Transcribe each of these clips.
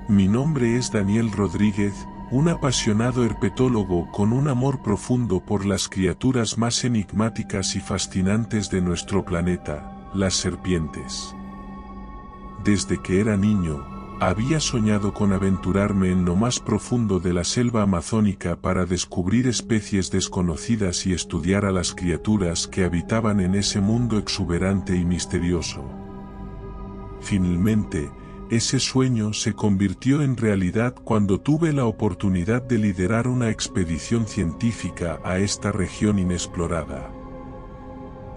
Mi nombre es Daniel Rodríguez, un apasionado herpetólogo con un amor profundo por las criaturas más enigmáticas y fascinantes de nuestro planeta, las serpientes. Desde que era niño, había soñado con aventurarme en lo más profundo de la selva amazónica para descubrir especies desconocidas y estudiar a las criaturas que habitaban en ese mundo exuberante y misterioso. Finalmente, ese sueño se convirtió en realidad cuando tuve la oportunidad de liderar una expedición científica a esta región inexplorada.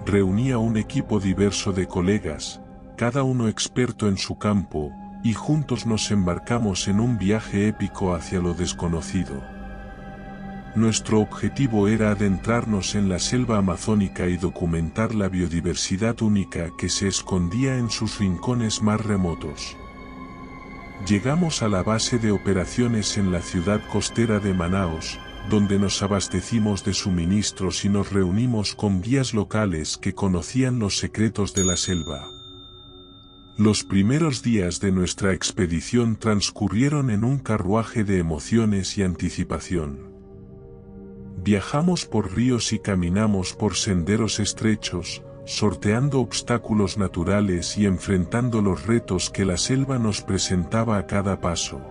Reuní a un equipo diverso de colegas, cada uno experto en su campo, y juntos nos embarcamos en un viaje épico hacia lo desconocido. Nuestro objetivo era adentrarnos en la selva amazónica y documentar la biodiversidad única que se escondía en sus rincones más remotos. Llegamos a la base de operaciones en la ciudad costera de Manaos, donde nos abastecimos de suministros y nos reunimos con guías locales que conocían los secretos de la selva. Los primeros días de nuestra expedición transcurrieron en un carruaje de emociones y anticipación. Viajamos por ríos y caminamos por senderos estrechos, sorteando obstáculos naturales y enfrentando los retos que la selva nos presentaba a cada paso.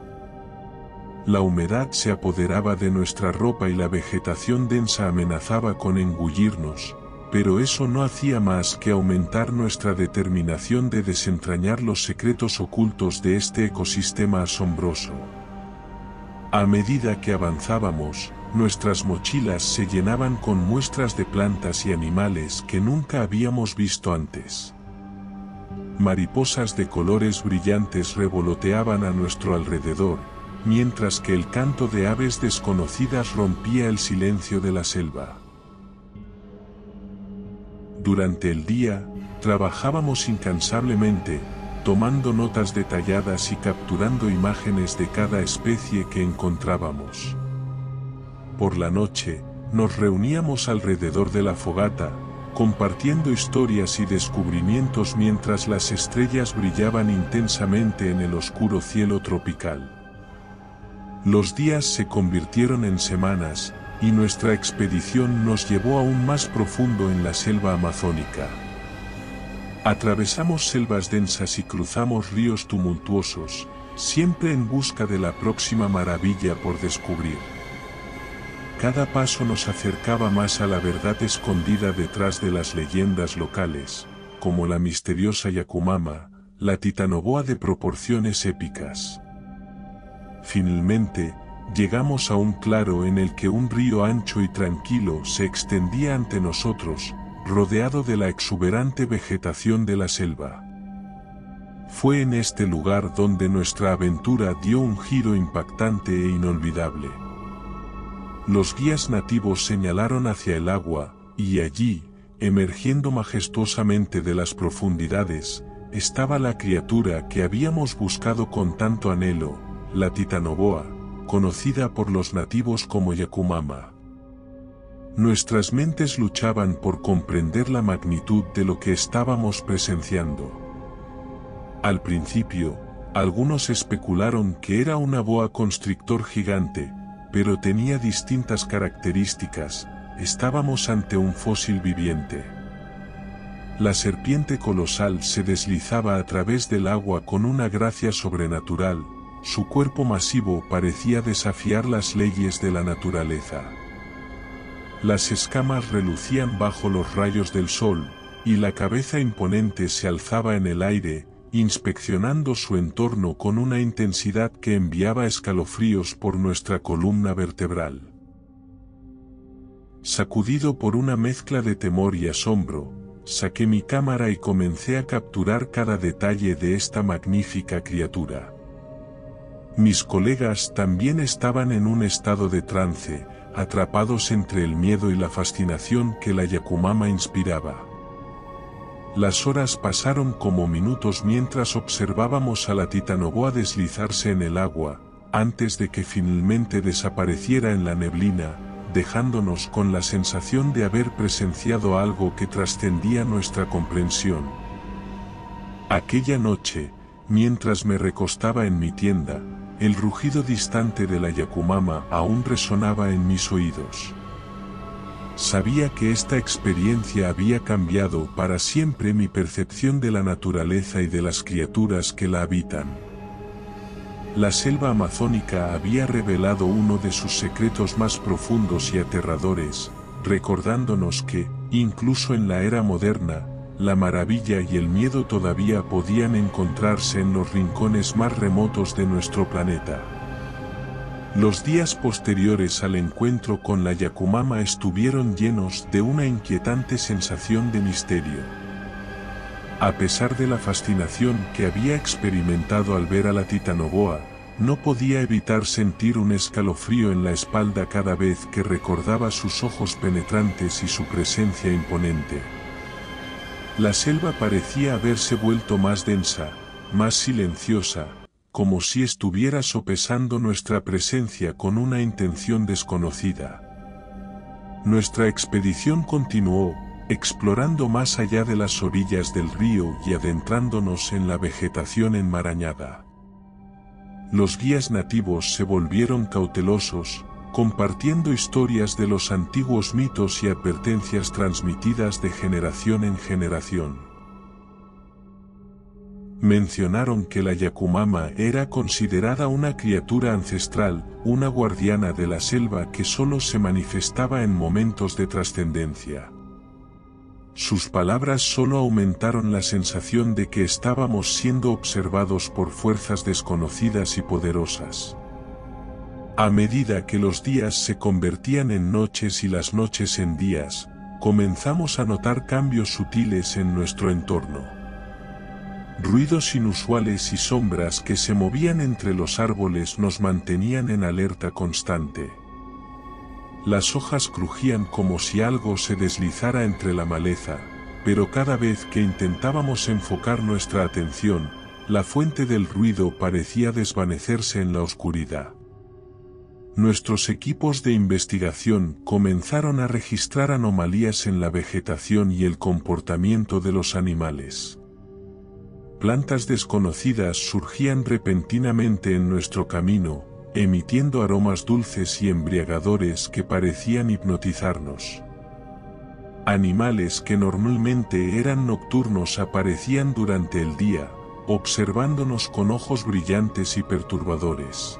La humedad se apoderaba de nuestra ropa y la vegetación densa amenazaba con engullirnos, pero eso no hacía más que aumentar nuestra determinación de desentrañar los secretos ocultos de este ecosistema asombroso. A medida que avanzábamos, nuestras mochilas se llenaban con muestras de plantas y animales que nunca habíamos visto antes. Mariposas de colores brillantes revoloteaban a nuestro alrededor, mientras que el canto de aves desconocidas rompía el silencio de la selva. Durante el día, trabajábamos incansablemente, tomando notas detalladas y capturando imágenes de cada especie que encontrábamos. Por la noche, nos reuníamos alrededor de la fogata, compartiendo historias y descubrimientos mientras las estrellas brillaban intensamente en el oscuro cielo tropical. Los días se convirtieron en semanas, y nuestra expedición nos llevó aún más profundo en la selva amazónica. Atravesamos selvas densas y cruzamos ríos tumultuosos, siempre en busca de la próxima maravilla por descubrir. Cada paso nos acercaba más a la verdad escondida detrás de las leyendas locales, como la misteriosa Yakumama, la titanoboa de proporciones épicas. Finalmente, llegamos a un claro en el que un río ancho y tranquilo se extendía ante nosotros, rodeado de la exuberante vegetación de la selva. Fue en este lugar donde nuestra aventura dio un giro impactante e inolvidable. Los guías nativos señalaron hacia el agua, y allí, emergiendo majestuosamente de las profundidades, estaba la criatura que habíamos buscado con tanto anhelo, la titanoboa, conocida por los nativos como Yakumama. Nuestras mentes luchaban por comprender la magnitud de lo que estábamos presenciando. Al principio, algunos especularon que era una boa constrictor gigante, pero tenía distintas características. Estábamos ante un fósil viviente. La serpiente colosal se deslizaba a través del agua con una gracia sobrenatural. Su cuerpo masivo parecía desafiar las leyes de la naturaleza. Las escamas relucían bajo los rayos del sol, y la cabeza imponente se alzaba en el aire, inspeccionando su entorno con una intensidad que enviaba escalofríos por nuestra columna vertebral. Sacudido por una mezcla de temor y asombro, saqué mi cámara y comencé a capturar cada detalle de esta magnífica criatura. Mis colegas también estaban en un estado de trance, atrapados entre el miedo y la fascinación que la Yakumama inspiraba. Las horas pasaron como minutos mientras observábamos a la titanoboa deslizarse en el agua, antes de que finalmente desapareciera en la neblina, dejándonos con la sensación de haber presenciado algo que trascendía nuestra comprensión. Aquella noche, mientras me recostaba en mi tienda, El rugido distante de la Yakumama aún resonaba en mis oídos. Sabía que esta experiencia había cambiado para siempre mi percepción de la naturaleza y de las criaturas que la habitan. La selva amazónica había revelado uno de sus secretos más profundos y aterradores, recordándonos que, incluso en la era moderna, la maravilla y el miedo todavía podían encontrarse en los rincones más remotos de nuestro planeta. Los días posteriores al encuentro con la Yakumama estuvieron llenos de una inquietante sensación de misterio. A pesar de la fascinación que había experimentado al ver a la titanoboa, no podía evitar sentir un escalofrío en la espalda cada vez que recordaba sus ojos penetrantes y su presencia imponente. La selva parecía haberse vuelto más densa, más silenciosa, como si estuviera sopesando nuestra presencia con una intención desconocida. Nuestra expedición continuó, explorando más allá de las orillas del río y adentrándonos en la vegetación enmarañada. Los guías nativos se volvieron cautelosos, compartiendo historias de los antiguos mitos y advertencias transmitidas de generación en generación. Mencionaron que la Yakumama era considerada una criatura ancestral, una guardiana de la selva que solo se manifestaba en momentos de trascendencia. Sus palabras solo aumentaron la sensación de que estábamos siendo observados por fuerzas desconocidas y poderosas. A medida que los días se convertían en noches y las noches en días, comenzamos a notar cambios sutiles en nuestro entorno. Ruidos inusuales y sombras que se movían entre los árboles nos mantenían en alerta constante. Las hojas crujían como si algo se deslizara entre la maleza, pero cada vez que intentábamos enfocar nuestra atención, la fuente del ruido parecía desvanecerse en la oscuridad. Nuestros equipos de investigación comenzaron a registrar anomalías en la vegetación y el comportamiento de los animales. Plantas desconocidas surgían repentinamente en nuestro camino, emitiendo aromas dulces y embriagadores que parecían hipnotizarnos. Animales que normalmente eran nocturnos aparecían durante el día, observándonos con ojos brillantes y perturbadores.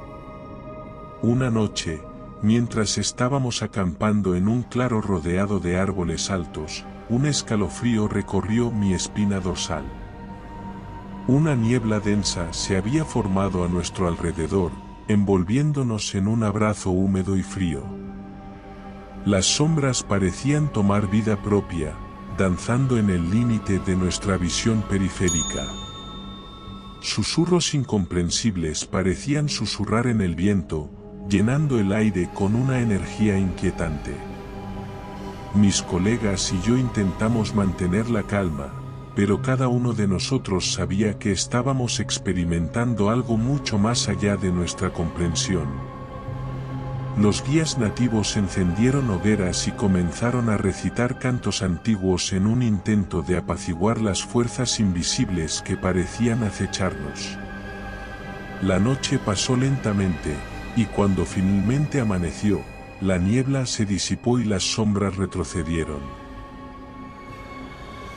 Una noche, mientras estábamos acampando en un claro rodeado de árboles altos, un escalofrío recorrió mi espina dorsal. Una niebla densa se había formado a nuestro alrededor, envolviéndonos en un abrazo húmedo y frío. Las sombras parecían tomar vida propia, danzando en el límite de nuestra visión periférica. Susurros incomprensibles parecían susurrar en el viento, llenando el aire con una energía inquietante. Mis colegas y yo intentamos mantener la calma, pero cada uno de nosotros sabía que estábamos experimentando algo mucho más allá de nuestra comprensión. Los guías nativos encendieron hogueras y comenzaron a recitar cantos antiguos en un intento de apaciguar las fuerzas invisibles que parecían acecharnos. La noche pasó lentamente, y cuando finalmente amaneció, la niebla se disipó y las sombras retrocedieron.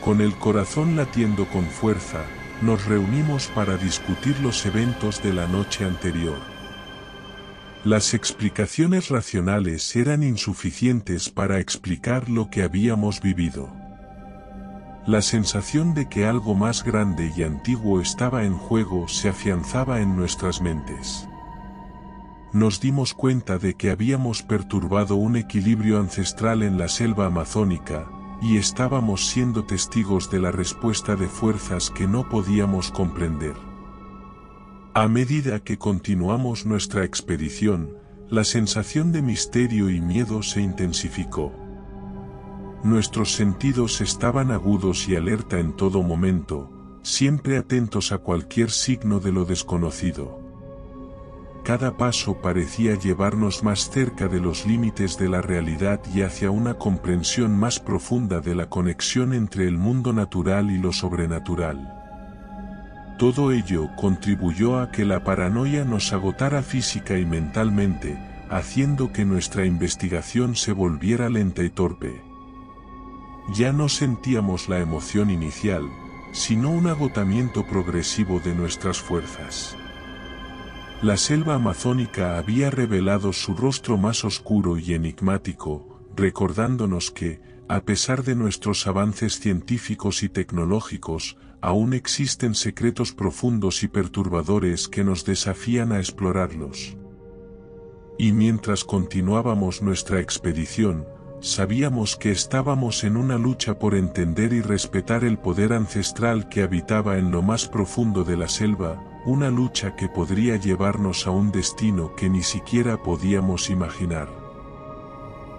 Con el corazón latiendo con fuerza, nos reunimos para discutir los eventos de la noche anterior. Las explicaciones racionales eran insuficientes para explicar lo que habíamos vivido. La sensación de que algo más grande y antiguo estaba en juego se afianzaba en nuestras mentes. Nos dimos cuenta de que habíamos perturbado un equilibrio ancestral en la selva amazónica, y estábamos siendo testigos de la respuesta de fuerzas que no podíamos comprender. A medida que continuamos nuestra expedición, la sensación de misterio y miedo se intensificó. Nuestros sentidos estaban agudos y alerta en todo momento, siempre atentos a cualquier signo de lo desconocido. Cada paso parecía llevarnos más cerca de los límites de la realidad y hacia una comprensión más profunda de la conexión entre el mundo natural y lo sobrenatural. Todo ello contribuyó a que la paranoia nos agotara física y mentalmente, haciendo que nuestra investigación se volviera lenta y torpe. Ya no sentíamos la emoción inicial, sino un agotamiento progresivo de nuestras fuerzas. La selva amazónica había revelado su rostro más oscuro y enigmático, recordándonos que, a pesar de nuestros avances científicos y tecnológicos, aún existen secretos profundos y perturbadores que nos desafían a explorarlos. Y mientras continuábamos nuestra expedición, sabíamos que estábamos en una lucha por entender y respetar el poder ancestral que habitaba en lo más profundo de la selva, una lucha que podría llevarnos a un destino que ni siquiera podíamos imaginar.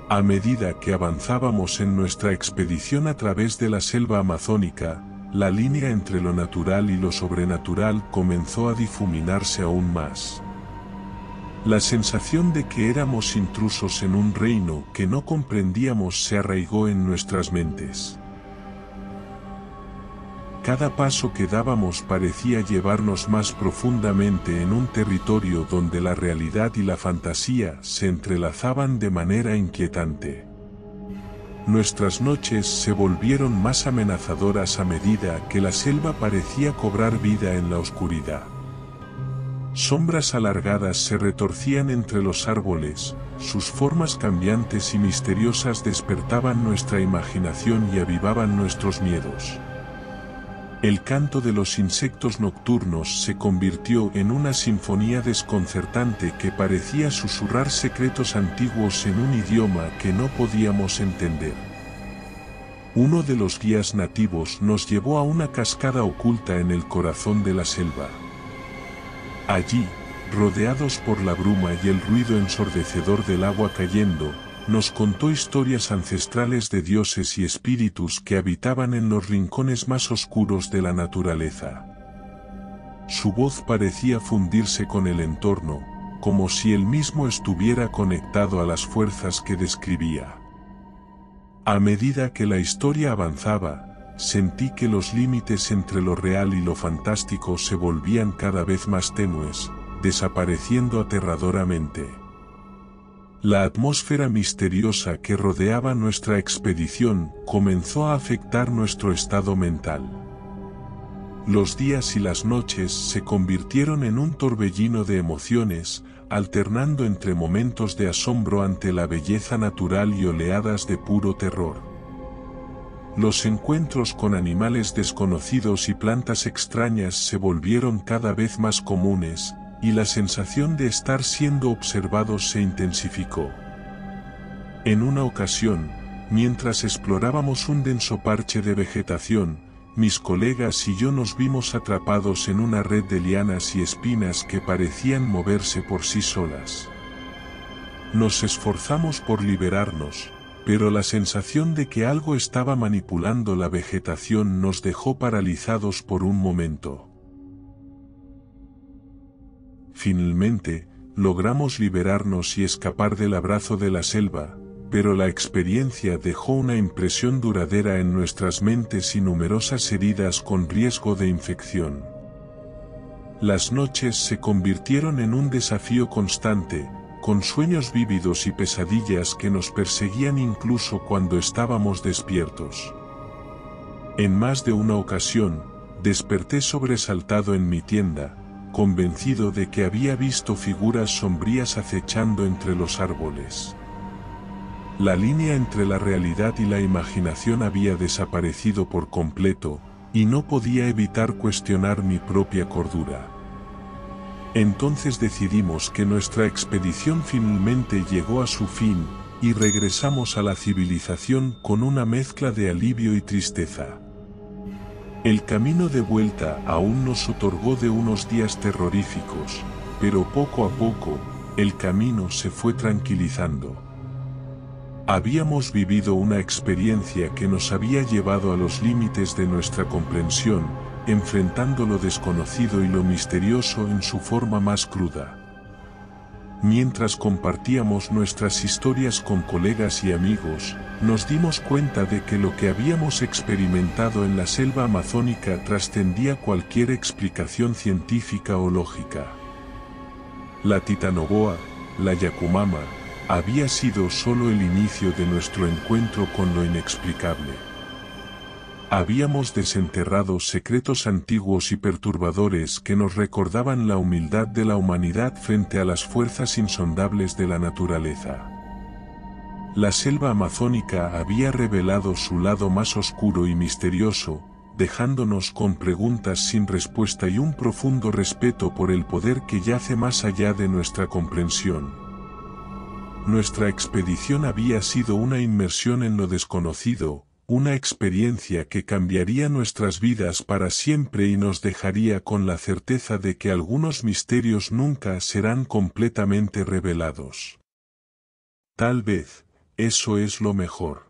A medida que avanzábamos en nuestra expedición a través de la selva amazónica, la línea entre lo natural y lo sobrenatural comenzó a difuminarse aún más. La sensación de que éramos intrusos en un reino que no comprendíamos se arraigó en nuestras mentes. Cada paso que dábamos parecía llevarnos más profundamente en un territorio donde la realidad y la fantasía se entrelazaban de manera inquietante. Nuestras noches se volvieron más amenazadoras a medida que la selva parecía cobrar vida en la oscuridad. Sombras alargadas se retorcían entre los árboles, sus formas cambiantes y misteriosas despertaban nuestra imaginación y avivaban nuestros miedos. El canto de los insectos nocturnos se convirtió en una sinfonía desconcertante que parecía susurrar secretos antiguos en un idioma que no podíamos entender. Uno de los guías nativos nos llevó a una cascada oculta en el corazón de la selva. Allí, rodeados por la bruma y el ruido ensordecedor del agua cayendo, nos contó historias ancestrales de dioses y espíritus que habitaban en los rincones más oscuros de la naturaleza. Su voz parecía fundirse con el entorno, como si él mismo estuviera conectado a las fuerzas que describía. A medida que la historia avanzaba, sentí que los límites entre lo real y lo fantástico se volvían cada vez más tenues, desapareciendo aterradoramente. La atmósfera misteriosa que rodeaba nuestra expedición comenzó a afectar nuestro estado mental. Los días y las noches se convirtieron en un torbellino de emociones, alternando entre momentos de asombro ante la belleza natural y oleadas de puro terror. Los encuentros con animales desconocidos y plantas extrañas se volvieron cada vez más comunes, y la sensación de estar siendo observados se intensificó. En una ocasión, mientras explorábamos un denso parche de vegetación, mis colegas y yo nos vimos atrapados en una red de lianas y espinas que parecían moverse por sí solas. Nos esforzamos por liberarnos, pero la sensación de que algo estaba manipulando la vegetación nos dejó paralizados por un momento. Finalmente, logramos liberarnos y escapar del abrazo de la selva, pero la experiencia dejó una impresión duradera en nuestras mentes y numerosas heridas con riesgo de infección. Las noches se convirtieron en un desafío constante, con sueños vívidos y pesadillas que nos perseguían incluso cuando estábamos despiertos. En más de una ocasión, desperté sobresaltado en mi tienda, convencido de que había visto figuras sombrías acechando entre los árboles. La línea entre la realidad y la imaginación había desaparecido por completo, y no podía evitar cuestionar mi propia cordura. Entonces decidimos que nuestra expedición finalmente llegó a su fin, y regresamos a la civilización con una mezcla de alivio y tristeza. El camino de vuelta aún nos otorgó de unos días terroríficos, pero poco a poco, el camino se fue tranquilizando. Habíamos vivido una experiencia que nos había llevado a los límites de nuestra comprensión, enfrentando lo desconocido y lo misterioso en su forma más cruda. Mientras compartíamos nuestras historias con colegas y amigos, nos dimos cuenta de que lo que habíamos experimentado en la selva amazónica trascendía cualquier explicación científica o lógica. La titanoboa, la yacumama, había sido solo el inicio de nuestro encuentro con lo inexplicable. Habíamos desenterrado secretos antiguos y perturbadores que nos recordaban la humildad de la humanidad frente a las fuerzas insondables de la naturaleza. La selva amazónica había revelado su lado más oscuro y misterioso, dejándonos con preguntas sin respuesta y un profundo respeto por el poder que yace más allá de nuestra comprensión. Nuestra expedición había sido una inmersión en lo desconocido, una experiencia que cambiaría nuestras vidas para siempre y nos dejaría con la certeza de que algunos misterios nunca serán completamente revelados. Tal vez, eso es lo mejor.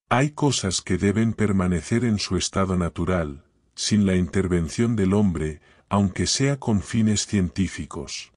Hay cosas que deben permanecer en su estado natural, sin la intervención del hombre, aunque sea con fines científicos.